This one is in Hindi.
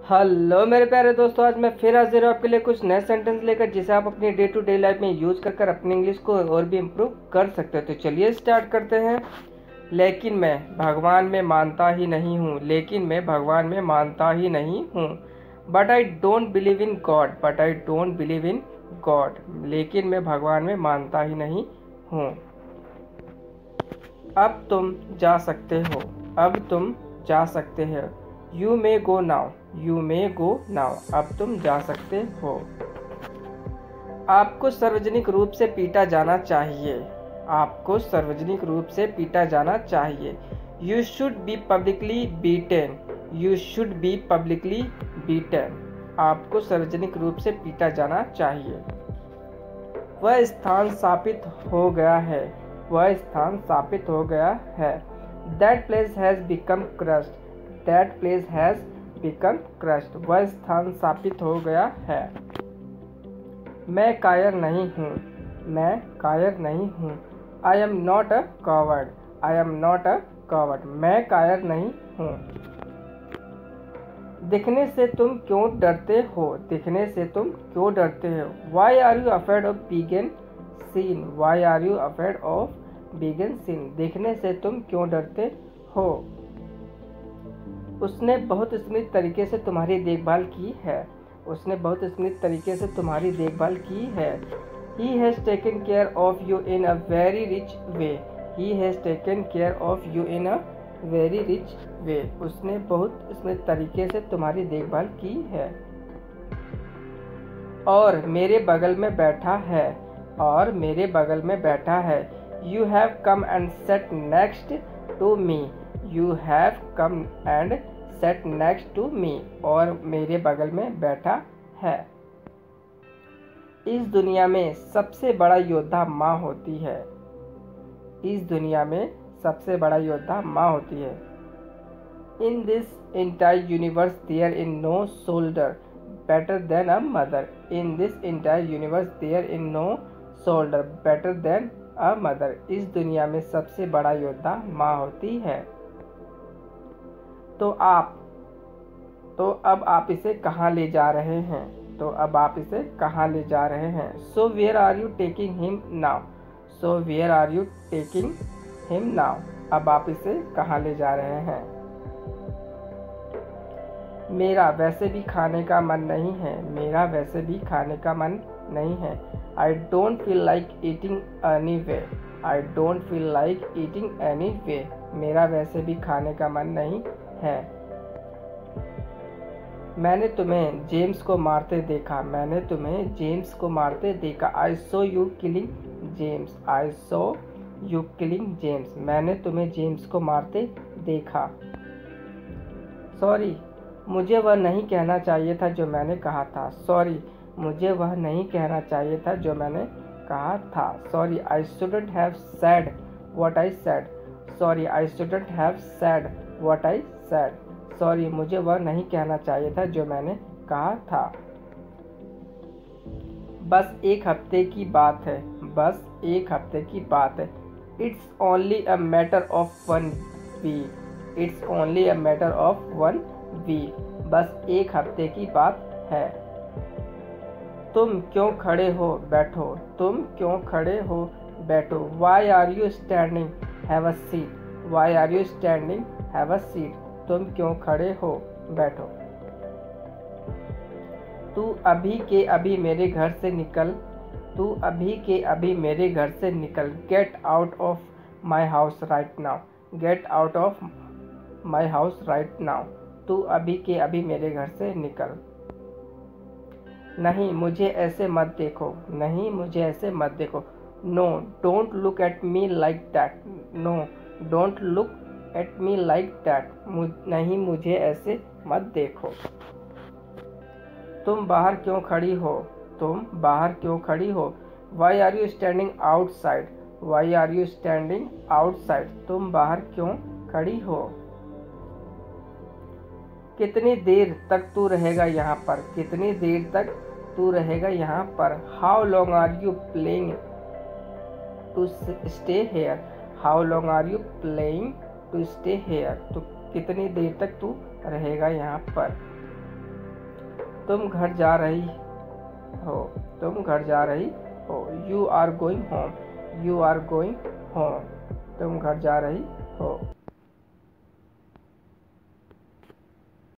हेलो मेरे प्यारे दोस्तों, आज मैं फिर हाजिर हूँ आपके लिए कुछ नए सेंटेंस लेकर जिसे आप अपनी डे टू डे लाइफ में यूज़ कर कर अपनी इंग्लिश को और भी इम्प्रूव कर सकते हो। तो चलिए स्टार्ट करते हैं। लेकिन मैं भगवान में मानता ही नहीं हूँ, लेकिन मैं भगवान में मानता ही नहीं हूँ। But I don't believe in God, but I don't believe in God. लेकिन मैं भगवान में मानता ही नहीं हूँ। अब तुम जा सकते हो, अब तुम जा सकते हो। You may go now, you may go now. अब तुम जा सकते हो। आपको सार्वजनिक रूप से पीटा जाना चाहिए, आपको सार्वजनिक रूप से पीटा जाना चाहिए। You should be publicly beaten, you should be publicly beaten. आपको सार्वजनिक रूप से पीटा जाना चाहिए। वह स्थान स्थापित हो गया है, वह स्थान स्थापित हो गया है। That place has become crushed, that place has become crushed। वह स्थान स्थापित हो गया है। मैं कायर नहीं हूँ, मैं कायर नहीं हूँ। I am not a coward, I am not a coward। मैं कायर नहीं हूँ। दिखने से तुम क्यों डरते हो, दिखने से तुम क्यों डरते हो। Why are you afraid of being seen, why are you afraid of being seen। दिखने से तुम क्यों डरते हो। उसने बहुत स्मृत तरीके से तुम्हारी देखभाल की है, उसने बहुत स्मृत तरीके से तुम्हारी देखभाल की है। He has taken care of you in a very rich way, he has taken care of you in a very rich way। उसने बहुत स्मृत तरीके से तुम्हारी देखभाल की है। और मेरे बगल में बैठा है, और मेरे बगल में बैठा है। You have come and sat next to me, you have come and sat next to me। और मेरे बगल में बैठा है। इस दुनिया में सबसे बड़ा योद्धा माँ होती है, इस दुनिया में सबसे बड़ा योद्धा माँ होती है। In this entire universe there is no soldier better than a mother, in this entire universe there is no soldier better than a mother। इस दुनिया में सबसे बड़ा योद्धा माँ होती है। तो अब आप इसे कहाँ ले जा रहे हैं, तो अब आप इसे कहाँ ले जा रहे हैं। So where are you taking him now, so where are you taking him now। अब आप इसे कहाँ ले जा रहे हैं। मेरा वैसे भी खाने का मन नहीं है, मेरा वैसे भी खाने का मन नहीं है। I don't feel like eating anyway, I don't feel like eating anyway। मेरा वैसे भी खाने का मन नहीं है। मैंने तुम्हें जेम्स को मारते देखा, मैंने तुम्हें जेम्स को मारते देखा। I saw you killing James, I saw you killing James। मैंने तुम्हें जेम्स को मारते देखा। सॉरी, मुझे वह नहीं कहना चाहिए था जो मैंने कहा था। सॉरी, मुझे वह नहीं कहना चाहिए था जो मैंने कहा था। Sorry, I shouldn't have said what I said, sorry, I shouldn't have said what I said. Sorry, मुझे वह नहीं कहना चाहिए था जो मैंने कहा था। बस एक हफ्ते की बात है, बस एक हफ्ते की बात है। It's only a matter of 1 week, it's only a matter of 1 week. बस एक हफ्ते की बात है। तुम क्यों खड़े हो, बैठो, तुम क्यों खड़े हो, बैठो। Why are you standing, have a seat, Why are you standing, have a seat। तुम क्यों खड़े हो, बैठो। तू अभी के अभी मेरे घर से निकल, तू अभी के अभी मेरे घर से निकल। Get out of my house right now, Get out of my house right now। तू अभी के अभी मेरे घर से निकल। नहीं, मुझे ऐसे मत देखो, नहीं, मुझे ऐसे मत देखो। No don't look at me like that, no don't look at me like that. नहीं, मुझे ऐसे मत देखो। तुम बाहर क्यों खड़ी हो, तुम बाहर क्यों खड़ी हो। Why are you standing outside, why are you standing outside. तुम बाहर क्यों खड़ी हो। कितनी देर तक तू रहेगा यहाँ पर, कितनी देर तक तू रहेगा यहाँ पर। How long are you playing to stay here, how long are you playing to stay here. तो कितनी देर तक तू रहेगा यहाँ पर। तुम घर जा रही हो, तुम घर जा रही हो। You are going home, you are going home, तुम घर जा रही हो।